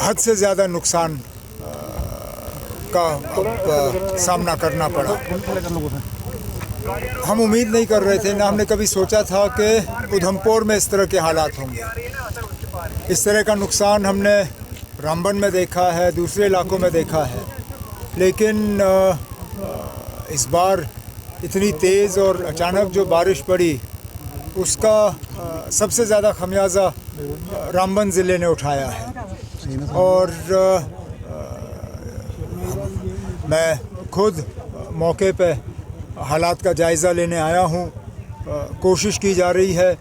हद से ज़्यादा नुकसान का सामना करना पड़ा। हम उम्मीद नहीं कर रहे थे, ना हमने कभी सोचा था कि उधमपुर में इस तरह के हालात होंगे। इस तरह का नुकसान हमने रामबन में देखा है, दूसरे इलाकों में देखा है, लेकिन इस बार इतनी तेज़ और अचानक जो बारिश पड़ी उसका सबसे ज़्यादा खमियाजा रामबन ज़िले ने उठाया है। और मैं खुद मौके पे हालात का जायज़ा लेने आया हूँ। कोशिश की जा रही है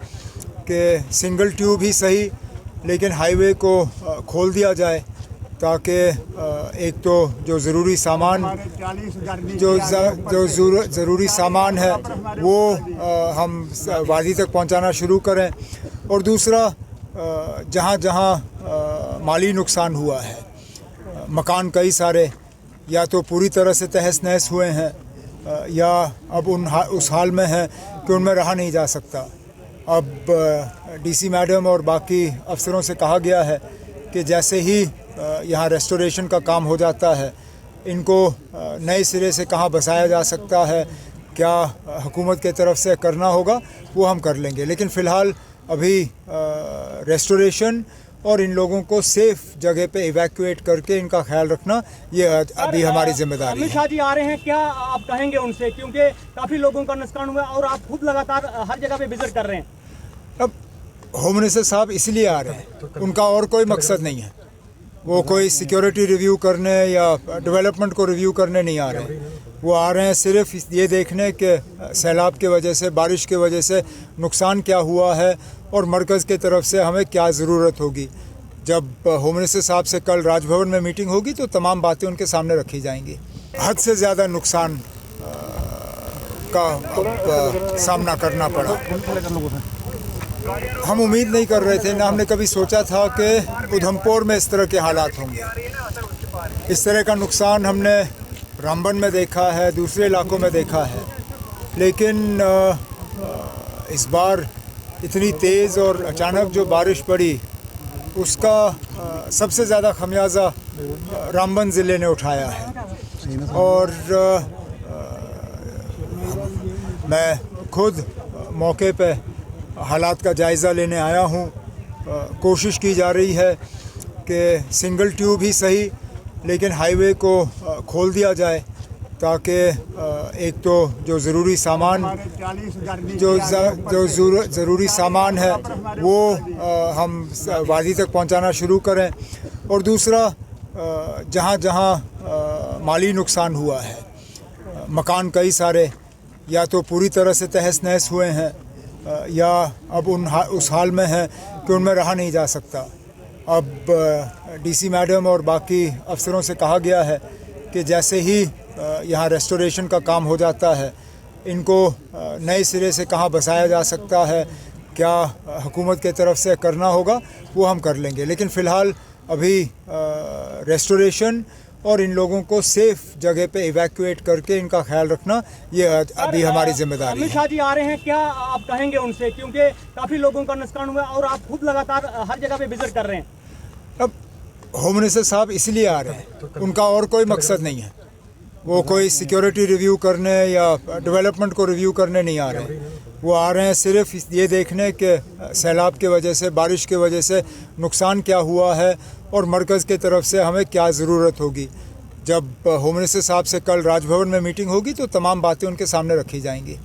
कि सिंगल ट्यूब ही सही लेकिन हाईवे को खोल दिया जाए, ताकि एक तो जो ज़रूरी सामान ज़रूरी सामान है वो हम वादी तक पहुंचाना शुरू करें, और दूसरा जहां जहां माली नुकसान हुआ है, मकान कई सारे या तो पूरी तरह से तहस नहस हुए हैं या अब उस हाल में हैं कि उनमें रहा नहीं जा सकता। अब डीसी मैडम और बाकी अफसरों से कहा गया है कि जैसे ही यहाँ रेस्टोरेशन का काम हो जाता है, इनको नए सिरे से कहाँ बसाया जा सकता है, क्या हुकूमत के तरफ से करना होगा, वो हम कर लेंगे। लेकिन फ़िलहाल अभी रेस्टोरेशन और इन लोगों को सेफ़ जगह पे इवैक्यूएट करके इनका ख्याल रखना, ये अभी हमारी जिम्मेदारी है। अमित शाह जी आ रहे हैं, क्या आप कहेंगे उनसे, क्योंकि काफ़ी लोगों का नुकसान हुआ और आप खुद लगातार हर जगह पे विजिट कर रहे हैं। अब होम मिनिस्टर साहब इसलिए आ रहे हैं, उनका और कोई मकसद नहीं है। वो कोई सिक्योरिटी रिव्यू करने या डेवलपमेंट को रिव्यू करने नहीं आ रहे हैं। वो आ रहे हैं सिर्फ ये देखने के सैलाब के वजह से, बारिश के वजह से नुकसान क्या हुआ है और मरकज़ के तरफ से हमें क्या ज़रूरत होगी। जब होम मिनिस्टर साहब से कल राजभवन में मीटिंग होगी तो तमाम बातें उनके सामने रखी जाएंगी। हद से ज़्यादा नुकसान का सामना करना पड़ा। हम उम्मीद नहीं कर रहे थे, ना हमने कभी सोचा था कि उधमपुर में इस तरह के हालात होंगे। इस तरह का नुकसान हमने रामबन में देखा है, दूसरे इलाकों में देखा है, लेकिन इस बार इतनी तेज़ और अचानक जो बारिश पड़ी उसका सबसे ज़्यादा खमियाजा रामबन ज़िले ने उठाया है। और मैं खुद मौके पे हालात का जायज़ा लेने आया हूँ। कोशिश की जा रही है कि सिंगल ट्यूब ही सही लेकिन हाईवे को खोल दिया जाए, ताकि एक तो जो ज़रूरी सामान ज़रूरी सामान है वो हम वादी तक पहुंचाना शुरू करें, और दूसरा जहां जहां माली नुकसान हुआ है, मकान कई सारे या तो पूरी तरह से तहस नहस हुए हैं या अब उस हाल में हैं कि उनमें रहा नहीं जा सकता। अब डीसी मैडम और बाकी अफसरों से कहा गया है कि जैसे ही यहाँ रेस्टोरेशन का काम हो जाता है, इनको नए सिरे से कहाँ बसाया जा सकता है, क्या हुकूमत के तरफ से करना होगा, वो हम कर लेंगे। लेकिन फ़िलहाल अभी रेस्टोरेशन और इन लोगों को सेफ़ जगह पे इवैक्यूएट करके इनका ख्याल रखना, ये अभी हमारी जिम्मेदारी है। अमित शाह जी आ रहे हैं, क्या आप कहेंगे उनसे, क्योंकि काफ़ी लोगों का नुकसान हुआ और आप खुद लगातार हर जगह पे विजिट कर रहे हैं। अब होम मिनिस्टर साहब इसलिए आ रहे हैं, उनका और कोई मकसद नहीं है। वो कोई सिक्योरिटी रिव्यू करने या डेवलपमेंट को रिव्यू करने नहीं आ रहे हैं। वो आ रहे हैं सिर्फ ये देखने के सैलाब के वजह से, बारिश के वजह से नुकसान क्या हुआ है और मरकज़ के तरफ से हमें क्या ज़रूरत होगी। जब होम मिनिस्टर साहब से कल राजभवन में मीटिंग होगी तो तमाम बातें उनके सामने रखी जाएंगी।